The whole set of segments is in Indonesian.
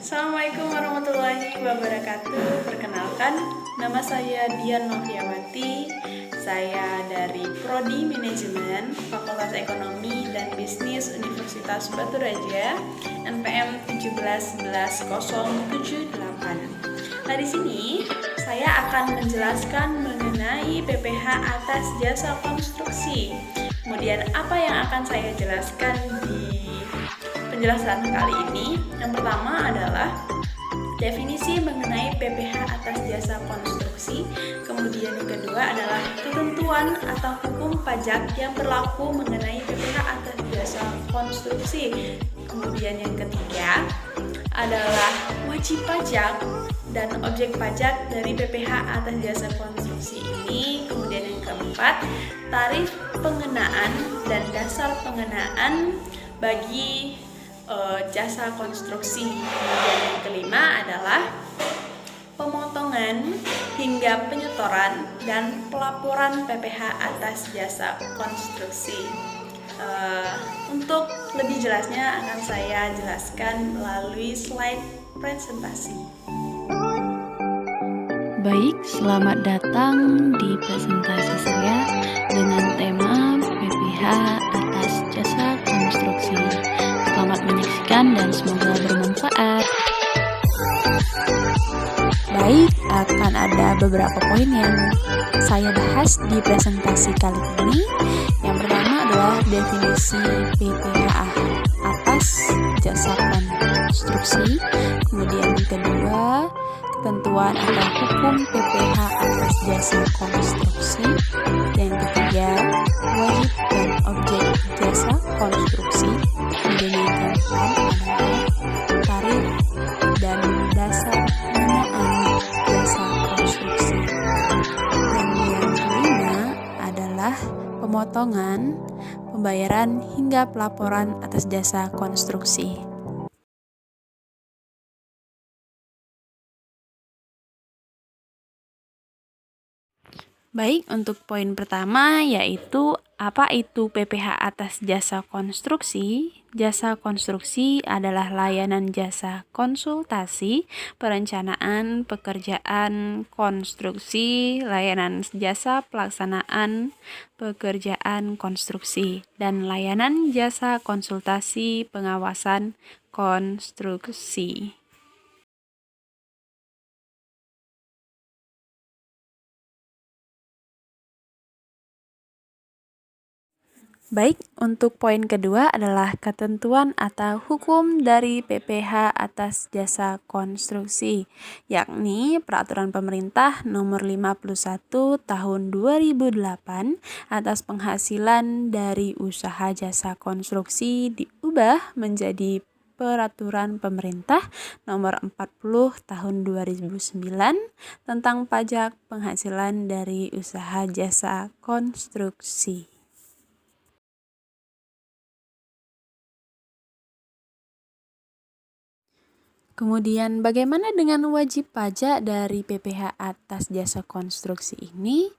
Assalamualaikum warahmatullahi wabarakatuh. Perkenalkan, nama saya Dian Noviawati. Saya dari Prodi Manajemen, Fakultas Ekonomi dan Bisnis Universitas Batu Raja, NPM 1711078. Nah, di sini saya akan menjelaskan mengenai PPh atas jasa konstruksi. Kemudian apa yang akan saya jelaskan di penjelasan kali ini? Yang pertama adalah definisi mengenai PPh atas jasa konstruksi. Kemudian yang kedua adalah ketentuan atau hukum pajak yang berlaku mengenai PPh atas jasa konstruksi. Kemudian yang ketiga adalah wajib pajak dan objek pajak dari PPh atas jasa konstruksi ini. Kemudian yang keempat, tarif pengenaan dan dasar pengenaan bagi jasa konstruksi. Kemudian yang kelima adalah pemotongan hingga penyetoran dan pelaporan PPh atas jasa konstruksi. Untuk lebih jelasnya akan saya jelaskan melalui slide presentasi. Baik, selamat datang di presentasi saya dengan tema PPh atas jasa konstruksi. Selamat menyaksikan dan semoga bermanfaat. Baik, akan ada beberapa poin yang saya bahas di presentasi kali ini. Yang pertama adalah definisi PPh atas jasa konstruksi. Kemudian yang kedua, ketentuan atau hukum PPh atas jasa konstruksi. Yang ketiga, wajib dan objek jasa konstruksi. Kemudian yang keempat adalah tarif dan dasar pengenaan jasa konstruksi. Dan yang kelima adalah pemotongan, pembayaran hingga pelaporan atas jasa konstruksi. Baik, untuk poin pertama yaitu apa itu PPh atas jasa konstruksi? Jasa konstruksi adalah layanan jasa konsultasi, perencanaan, pekerjaan, konstruksi, layanan jasa pelaksanaan, pekerjaan konstruksi, dan layanan jasa konsultasi pengawasan konstruksi. Baik, untuk poin kedua adalah ketentuan atau hukum dari PPh atas jasa konstruksi, yakni Peraturan Pemerintah Nomor 51 Tahun 2008 atas penghasilan dari usaha jasa konstruksi diubah menjadi Peraturan Pemerintah Nomor 40 Tahun 2009 tentang pajak penghasilan dari usaha jasa konstruksi. Kemudian bagaimana dengan wajib pajak dari PPh atas jasa konstruksi ini?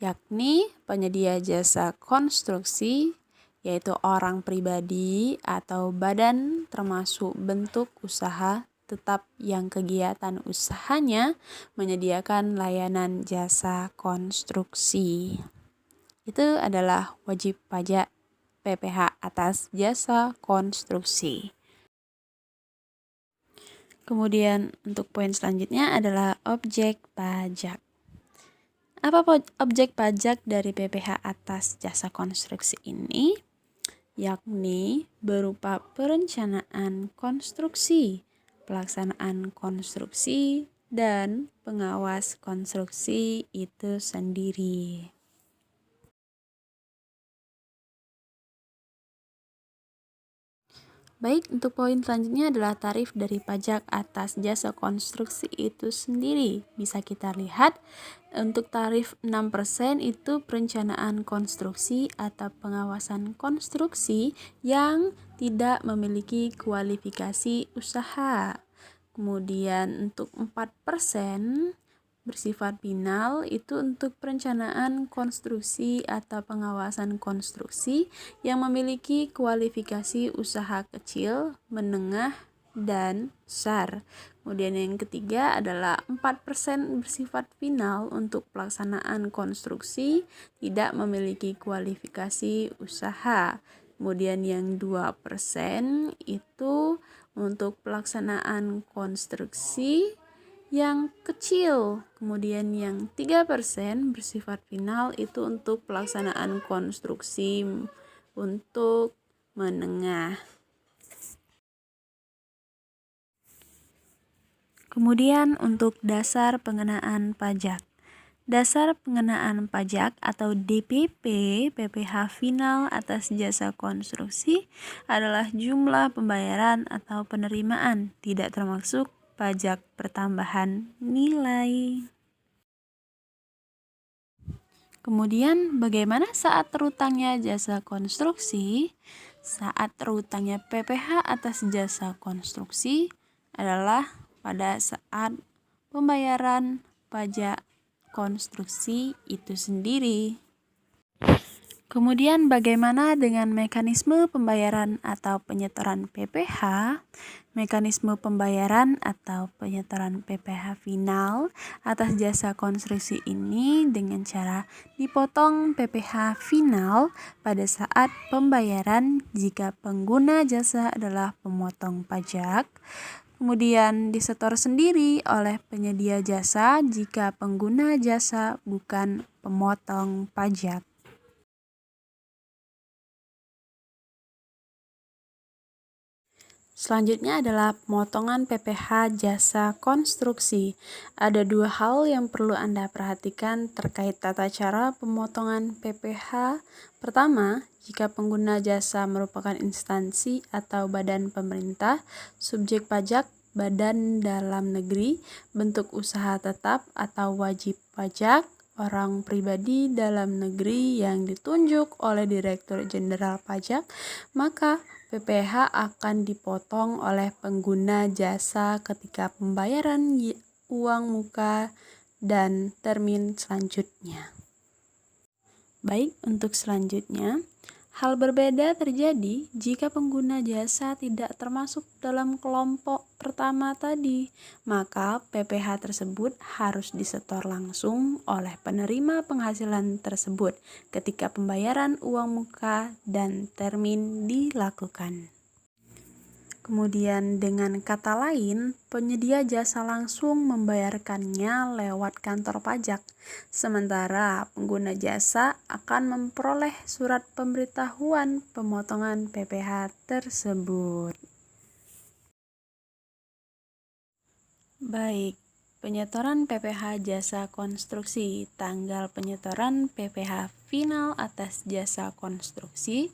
Yakni penyedia jasa konstruksi, yaitu orang pribadi atau badan termasuk bentuk usaha tetap yang kegiatan usahanya menyediakan layanan jasa konstruksi. Itu adalah wajib pajak PPh atas jasa konstruksi. Kemudian untuk poin selanjutnya adalah objek pajak. Apa objek pajak dari PPh atas jasa konstruksi ini? Yakni berupa perencanaan konstruksi, pelaksanaan konstruksi, dan pengawas konstruksi itu sendiri. Baik, untuk poin selanjutnya adalah tarif dari pajak atas jasa konstruksi itu sendiri. Bisa kita lihat, untuk tarif 6% itu perencanaan konstruksi atau pengawasan konstruksi yang tidak memiliki kualifikasi usaha. Kemudian untuk 4% bersifat final itu untuk perencanaan konstruksi atau pengawasan konstruksi yang memiliki kualifikasi usaha kecil, menengah, dan SAR. Kemudian yang ketiga adalah 4% bersifat final untuk pelaksanaan konstruksi tidak memiliki kualifikasi usaha. Kemudian yang 2% itu untuk pelaksanaan konstruksi yang kecil. Kemudian yang 3% bersifat final itu untuk pelaksanaan konstruksi untuk menengah. Kemudian untuk dasar pengenaan pajak. Dasar pengenaan pajak atau DPP PPh final atas jasa konstruksi adalah jumlah pembayaran atau penerimaan, tidak termasuk pajak pertambahan nilai. Kemudian bagaimana saat terutangnya jasa konstruksi? Saat terutangnya PPh atas jasa konstruksi adalah pada saat pembayaran pajak konstruksi itu sendiri. Kemudian bagaimana dengan mekanisme pembayaran atau penyetoran PPh? Mekanisme pembayaran atau penyetoran PPh final atas jasa konstruksi ini dengan cara dipotong PPh final pada saat pembayaran jika pengguna jasa adalah pemotong pajak. Kemudian disetor sendiri oleh penyedia jasa jika pengguna jasa bukan pemotong pajak. Selanjutnya adalah pemotongan PPh jasa konstruksi. Ada dua hal yang perlu Anda perhatikan terkait tata cara pemotongan PPh. Pertama, jika pengguna jasa merupakan instansi atau badan pemerintah, subjek pajak, badan dalam negeri, bentuk usaha tetap atau wajib pajak, orang pribadi dalam negeri yang ditunjuk oleh Direktur Jenderal Pajak, maka PPh akan dipotong oleh pengguna jasa ketika pembayaran uang muka dan termin selanjutnya. Baik, untuk selanjutnya, hal berbeda terjadi jika pengguna jasa tidak termasuk dalam kelompok pertama tadi, maka PPh tersebut harus disetor langsung oleh penerima penghasilan tersebut ketika pembayaran uang muka dan termin dilakukan. Kemudian dengan kata lain, penyedia jasa langsung membayarkannya lewat kantor pajak, sementara pengguna jasa akan memperoleh surat pemberitahuan pemotongan PPh tersebut. Baik, penyetoran PPh jasa konstruksi. Tanggal penyetoran PPh final atas jasa konstruksi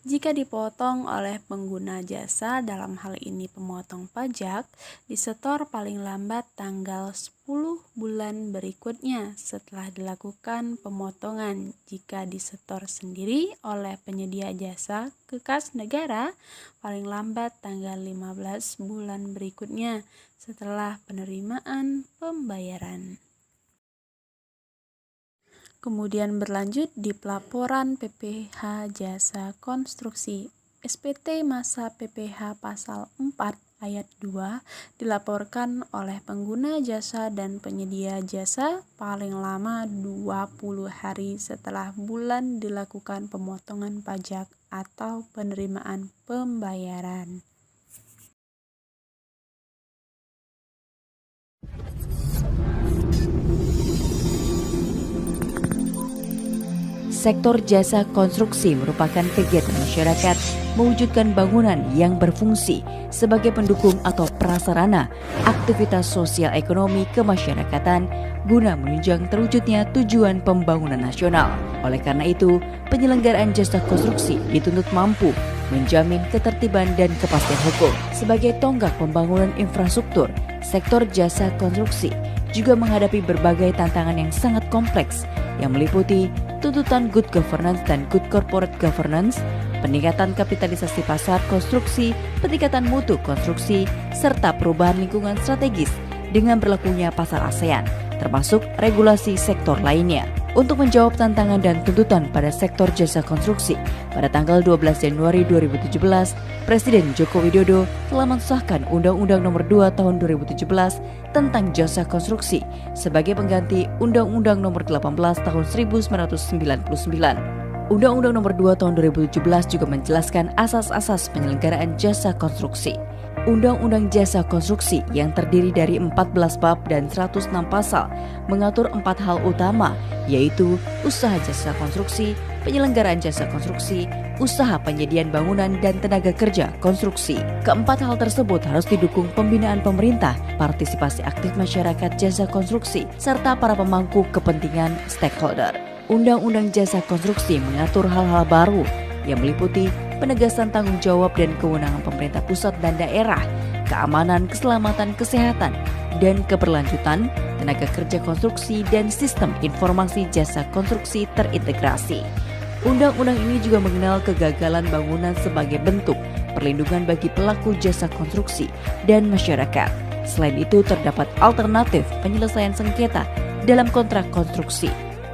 jika dipotong oleh pengguna jasa, dalam hal ini pemotong pajak, disetor paling lambat tanggal 10 bulan berikutnya setelah dilakukan pemotongan. Jika disetor sendiri oleh penyedia jasa ke kas negara, paling lambat tanggal 15 bulan berikutnya setelah penerimaan pembayaran. Kemudian berlanjut di pelaporan PPh jasa konstruksi. SPT masa PPh pasal 4 ayat 2 dilaporkan oleh pengguna jasa dan penyedia jasa paling lama 20 hari setelah bulan dilakukan pemotongan pajak atau penerimaan pembayaran. Sektor jasa konstruksi merupakan kegiatan masyarakat mewujudkan bangunan yang berfungsi sebagai pendukung atau prasarana aktivitas sosial ekonomi kemasyarakatan guna menunjang terwujudnya tujuan pembangunan nasional. Oleh karena itu, penyelenggaraan jasa konstruksi dituntut mampu menjamin ketertiban dan kepastian hukum. Sebagai tonggak pembangunan infrastruktur, sektor jasa konstruksi juga menghadapi berbagai tantangan yang sangat kompleks yang meliputi tuntutan good governance dan good corporate governance, peningkatan kapitalisasi pasar konstruksi, peningkatan mutu konstruksi, serta perubahan lingkungan strategis dengan berlakunya pasar ASEAN, termasuk regulasi sektor lainnya. untuk menjawab tantangan dan tuntutan pada sektor jasa konstruksi. Pada tanggal 12 Januari 2017, Presiden Joko Widodo telah mensahkan Undang-Undang Nomor 2 Tahun 2017 tentang jasa konstruksi sebagai pengganti Undang-Undang Nomor 18 Tahun 1999. Undang-Undang Nomor 2 Tahun 2017 juga menjelaskan asas-asas penyelenggaraan jasa konstruksi. Undang-Undang Jasa Konstruksi yang terdiri dari 14 bab dan 106 pasal mengatur 4 hal utama, yaitu usaha jasa konstruksi, penyelenggaraan jasa konstruksi, usaha penyediaan bangunan dan tenaga kerja konstruksi. Keempat hal tersebut harus didukung pembinaan pemerintah, partisipasi aktif masyarakat jasa konstruksi, serta para pemangku kepentingan stakeholder. Undang-Undang Jasa Konstruksi mengatur hal-hal baru yang meliputi penegasan tanggung jawab dan kewenangan pemerintah pusat dan daerah, keamanan, keselamatan, kesehatan, dan keberlanjutan, tenaga kerja konstruksi, dan sistem informasi jasa konstruksi terintegrasi. Undang-undang ini juga mengenal kegagalan bangunan sebagai bentuk perlindungan bagi pelaku jasa konstruksi dan masyarakat. Selain itu, terdapat alternatif penyelesaian sengketa dalam kontrak konstruksi.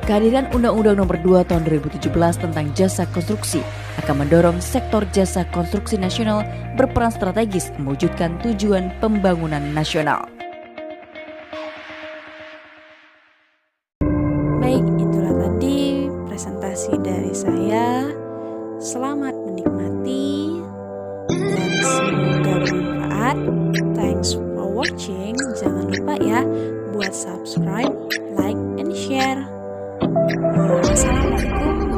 Kehadiran Undang-Undang Nomor 2 Tahun 2017 tentang jasa konstruksi akan mendorong sektor jasa konstruksi nasional berperan strategis mewujudkan tujuan pembangunan nasional. Baik, itulah tadi presentasi dari saya. Selamat menikmati dan semoga bermanfaat. Thanks for watching. Jangan lupa ya buat subscribe, like, and share. Wassalamualaikum